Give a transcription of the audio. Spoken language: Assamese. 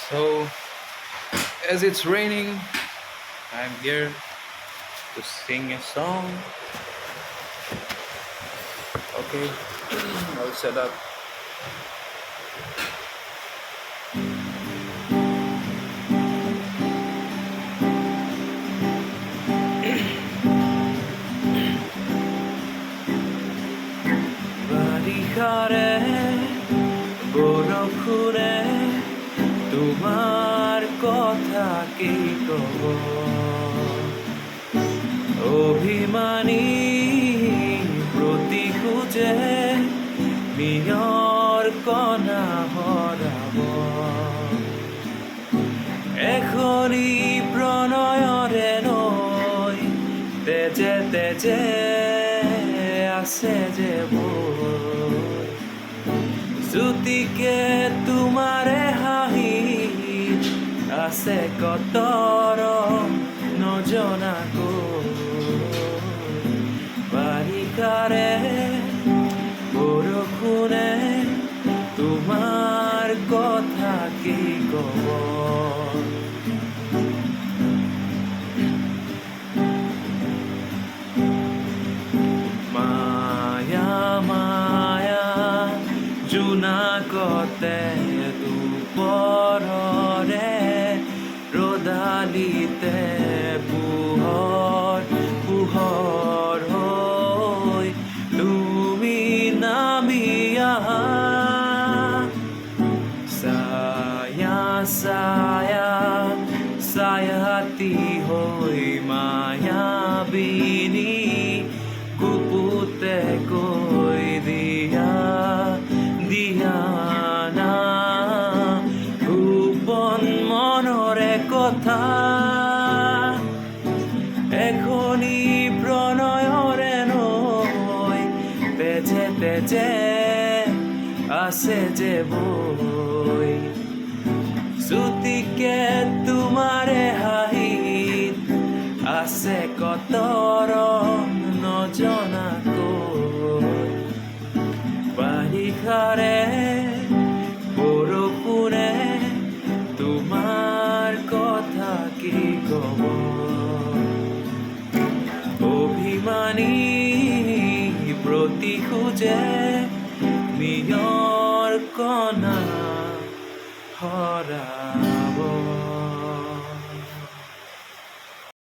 So, as it's raining, I'm here to sing a song. Okay, I'll set up. বাৰিষাৰে বৰষুণে তোমাৰ কথা কি কব অভিমানী প্ৰতিশোধে নিয়ৰ কণা হৰাব এখনি প্ৰণয়ৰে নৈ তেজে তেজে আছে যে জ্যোতিকে তোমাৰে হাঁহি আছে কতৰ নজনাকৈ বাৰিষাৰে বৰষুণে তোমাৰ কথা কি কব জোনাকতে দুপৰৰে ৰ'দালিতে পোহৰ পোহৰ হৈ তুমি নামি আহা ছায়া ছায়া ছায়াতি হৈ মায়াবিনী কুপুতে কৈ দিয়া দিয়ানা গোপন মনৰে কথা এখনি প্ৰণয়ৰে নৈ তেজে তেজে আছে যে বৈ জ্যোতিকে তোমাৰে হাঁহিত আছে কতৰ নজনাকৈ বাৰিষাৰে বৰষুণে তোমাৰ কথা কি কব অভিমানী প্ৰতিশোধে নিয়ৰ কণা হৰা